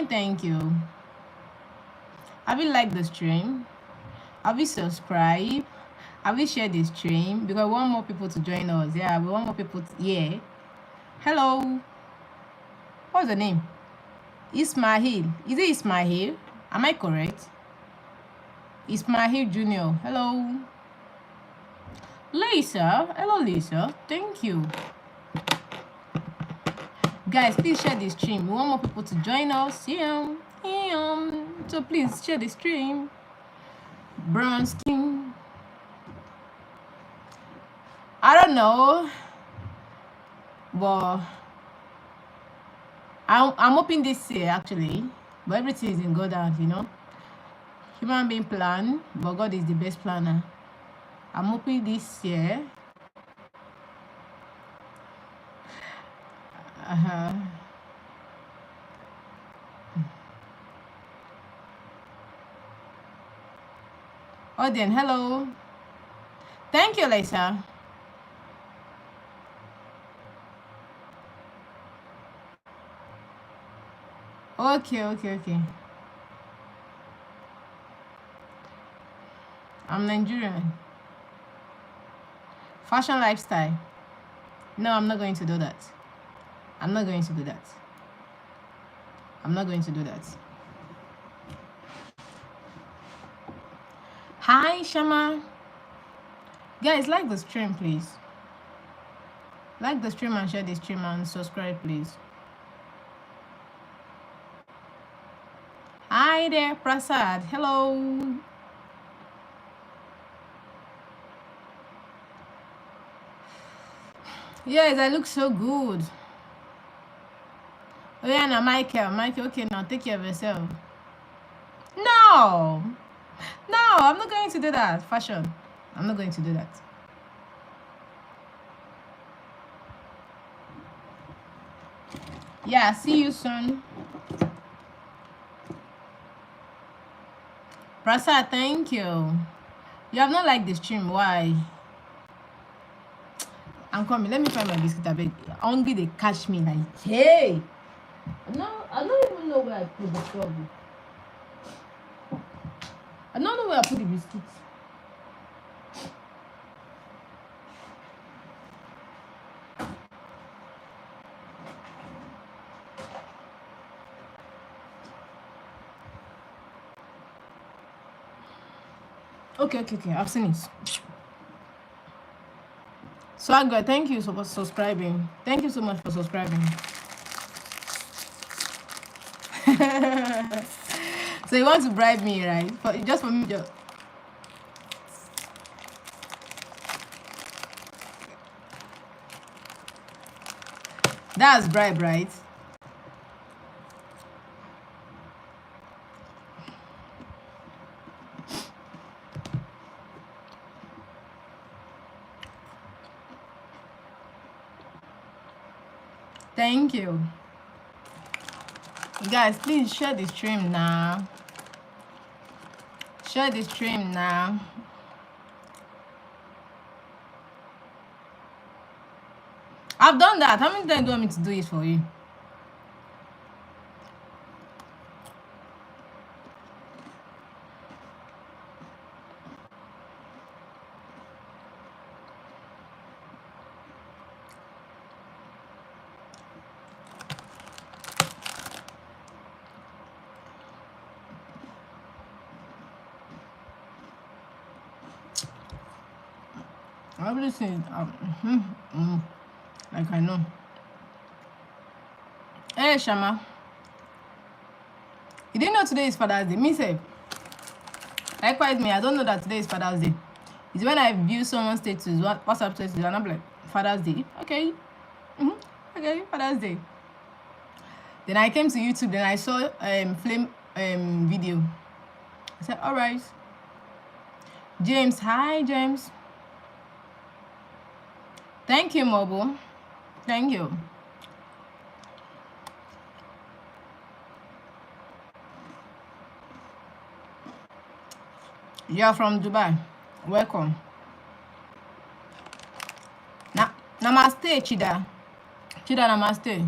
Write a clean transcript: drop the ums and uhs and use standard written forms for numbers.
Fine, thank you. Have you liked the stream? Have you subscribed? Have you shared the stream? Because we want more people to join us. Yeah, we want more people to, yeah. Hello. What's the name? Ismail. Is it Ismail? Am I correct? Ismail Junior. Hello. Lisa. Hello, Lisa. Thank you. Guys, please share the stream. We want more people to join us. Yeah. So please share the stream. Brown skin. I don't know. But I'm hoping this year actually. But everything is in God's hands, you know. Human being plan, but God is the best planner. I'm hoping this year. Oh, then hello. Thank you, Lisa. Okay. I'm Nigerian. Fashion lifestyle. No, I'm not going to do that. I'm not going to do that. Hi, Shama. Guys, like the stream, please. Like the stream and share the stream and subscribe, please. Hi there, Prasad. Hello. Yes, I look so good. Oh yeah, now Michael, okay, now take care of yourself. No, I'm not going to do that. Fashion, I'm not going to do that. Yeah, see you soon. Prasad, thank you. You have not liked the stream, why? I'm coming. Let me find my biscuit. I beg. Hungry, they catch me like, hey. No, I don't even know where I put the trouble. I don't know where I put the biscuits. Okay. I've seen it. Swagger, thank you for subscribing. Thank you so much for subscribing. So you want to bribe me, right? Just for me, just. That's bribe, right? Thank you. Guys, please share the stream now. Share the stream now. I've done that. How many times do you want me to do it for you? Everything. Like I know. Hey, Shama. You didn't know today is Father's Day. Me say. Likewise, me. I don't know that today is Father's Day. It's when I view someone's status, WhatsApp status, and I'm like, Father's Day. Okay. Okay, Father's Day. Then I came to YouTube. Then I saw Flame video. I said, all right. James, hi, James. Thank you, Mobile. Thank you. You're from Dubai. Welcome. Namaste, Chida. Chida, namaste.